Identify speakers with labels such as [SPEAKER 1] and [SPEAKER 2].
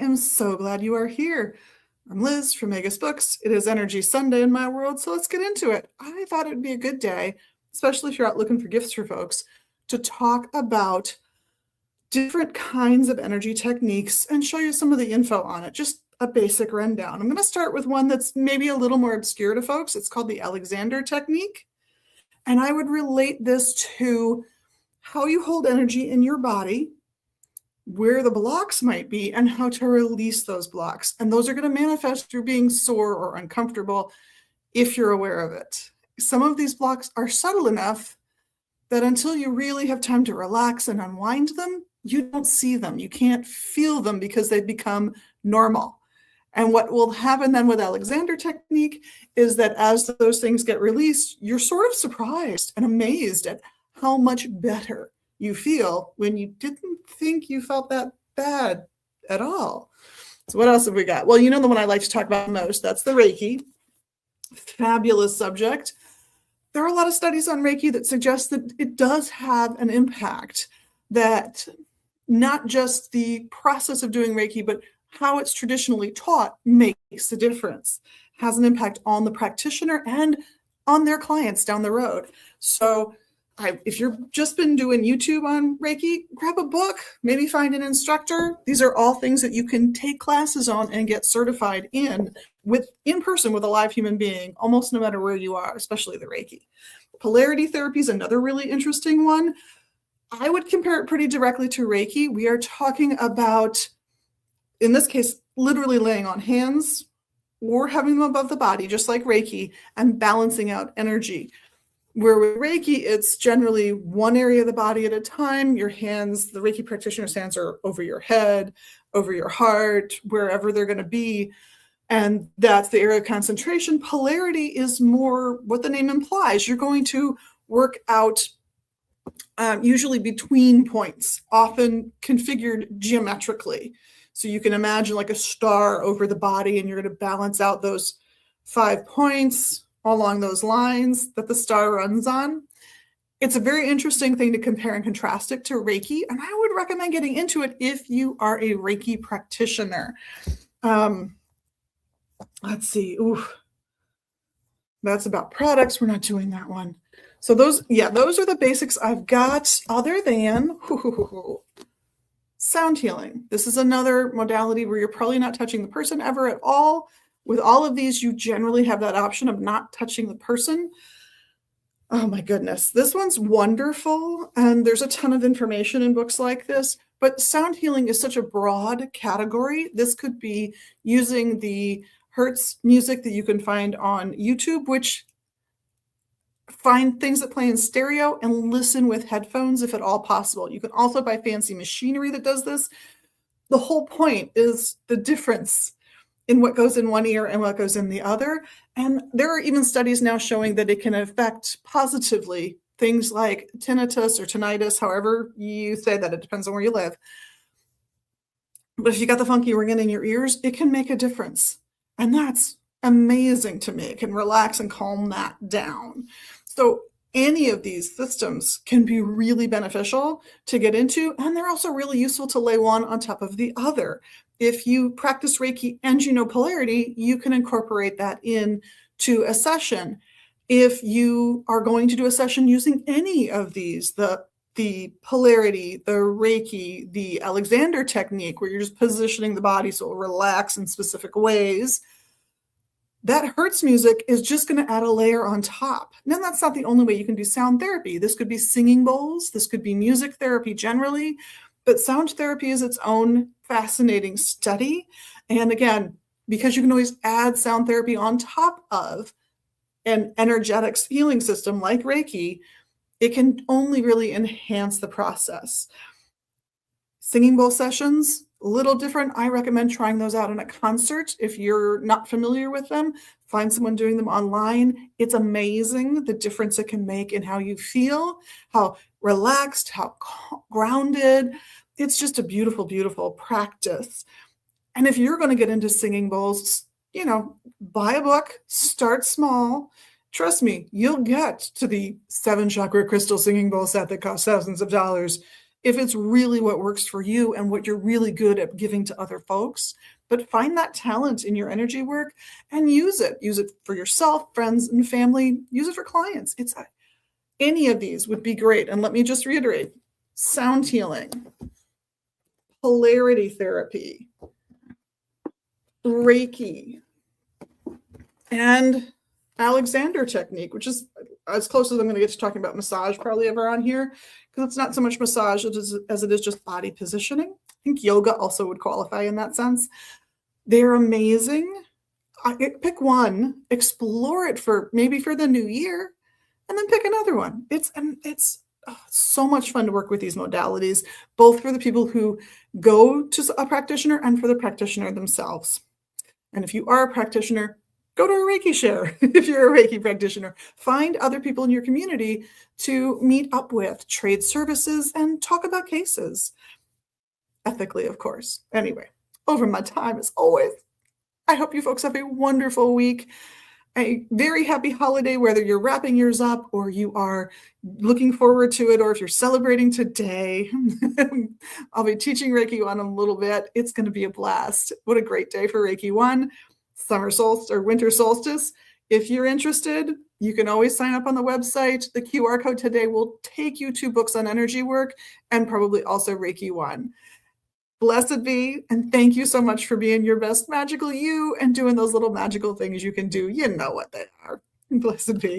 [SPEAKER 1] am so glad you are here. I'm Liz from Magus Books. It is Energy Sunday in my world, so let's get into it. I thought it would be a good day, especially if you're out looking for gifts for folks, to talk about different kinds of energy techniques and show you some of the info on it, just a basic rundown. I'm going to start with one that's maybe a little more obscure to folks. It's called the Alexander Technique, and I would relate this to how you hold energy in your body, where the blocks might be, and how to release those blocks. And those are going to manifest through being sore or uncomfortable if you're aware of it. Some of these blocks are subtle enough that until you really have time to relax and unwind them, you don't see them. You can't feel them because they've become normal. And what will happen then with Alexander Technique is that as those things get released, you're sort of surprised and amazed at how much better you feel when you didn't think you felt that bad at all. So what else have we got? Well, you know the one I like to talk about most, that's the Reiki. Fabulous subject. There are a lot of studies on Reiki that suggest that it does have an impact, that not just the process of doing Reiki, but how it's traditionally taught makes a difference, has an impact on the practitioner and on their clients down the road. So if you've just been doing YouTube on Reiki, grab a book, maybe find an instructor. These are all things that you can take classes on and get certified in person with a live human being, almost no matter where you are, especially the Reiki. Polarity therapy is another really interesting one. I would compare it pretty directly to Reiki. We are talking about, in this case, literally laying on hands or having them above the body, just like Reiki, and balancing out energy. Where with Reiki, it's generally one area of the body at a time. Your hands, the Reiki practitioner's hands are over your head, over your heart, wherever they're going to be. And that's the area of concentration. Polarity is more what the name implies. You're going to work out usually between points, often configured geometrically. So you can imagine like a star over the body, and you're going to balance out those 5 points along those lines that the star runs on. It's a very interesting thing to compare and contrast it to Reiki, and I would recommend getting into it if you are a Reiki practitioner. Let's see. Ooh, that's about products. We're not doing that one. So those are the basics I've got, other than sound healing. This is another modality where you're probably not touching the person ever at all. With all of these, you generally have that option of not touching the person. Oh my goodness, this one's wonderful, and there's a ton of information in books like this, but sound healing is such a broad category. This could be using the Hertz music that you can find on YouTube, which find things that play in stereo and listen with headphones if at all possible. You can also buy fancy machinery that does this. The whole point is the difference in what goes in one ear and what goes in the other. And there are even studies now showing that it can affect positively things like tinnitus or tinnitus, however you say that, it depends on where you live. But if you got the funky ringing in your ears, it can make a difference. And that's amazing to me. It can relax and calm that down. So any of these systems can be really beneficial to get into, and they're also really useful to lay one on top of the other. If you practice Reiki and you know polarity, you can incorporate that into a session. If you are going to do a session using any of these, the polarity, the Reiki, the Alexander Technique, where you're just positioning the body so it will relax in specific ways, that Hertz music is just going to add a layer on top. Now, that's not the only way you can do sound therapy. This could be singing bowls. This could be music therapy generally. But sound therapy is its own fascinating study. And again, because you can always add sound therapy on top of an energetics healing system like Reiki, it can only really enhance the process. Singing bowl sessions, a little different. I recommend trying those out in a concert. If you're not familiar with them, find someone doing them online. It's amazing the difference it can make in how you feel, how relaxed, how grounded. It's just a beautiful, beautiful practice. And if you're going to get into singing bowls, buy a book, start small. Trust me, you'll get to the 7 chakra crystal singing bowl set that costs thousands of dollars if it's really what works for you and what you're really good at giving to other folks. But find that talent in your energy work and use it. Use it for yourself, friends, and family. Use it for clients. Any of these would be great. And let me just reiterate: sound healing, polarity therapy, Reiki, and Alexander technique, which is as close as I'm going to get to talking about massage probably ever on here, because it's not so much massage as it is just body positioning. I think yoga also would qualify in that sense. They're amazing. Pick one, explore it for maybe for the new year, and then pick another one. It's so much fun to work with these modalities, both for the people who go to a practitioner and for the practitioner themselves. And if you are a practitioner, go to a Reiki share. If you're a Reiki practitioner, find other people in your community to meet up with, trade services, and talk about cases. Ethically, of course. Anyway, over my time as always. I hope you folks have a wonderful week. A very happy holiday, whether you're wrapping yours up or you are looking forward to it, or if you're celebrating today. I'll be teaching Reiki 1 a little bit. It's going to be a blast. What a great day for Reiki 1, summer solstice or winter solstice. If you're interested, you can always sign up on the website. The QR code today will take you to books on energy work and probably also Reiki 1. Blessed be, and thank you so much for being your best magical you and doing those little magical things you can do. You know what they are. Blessed be.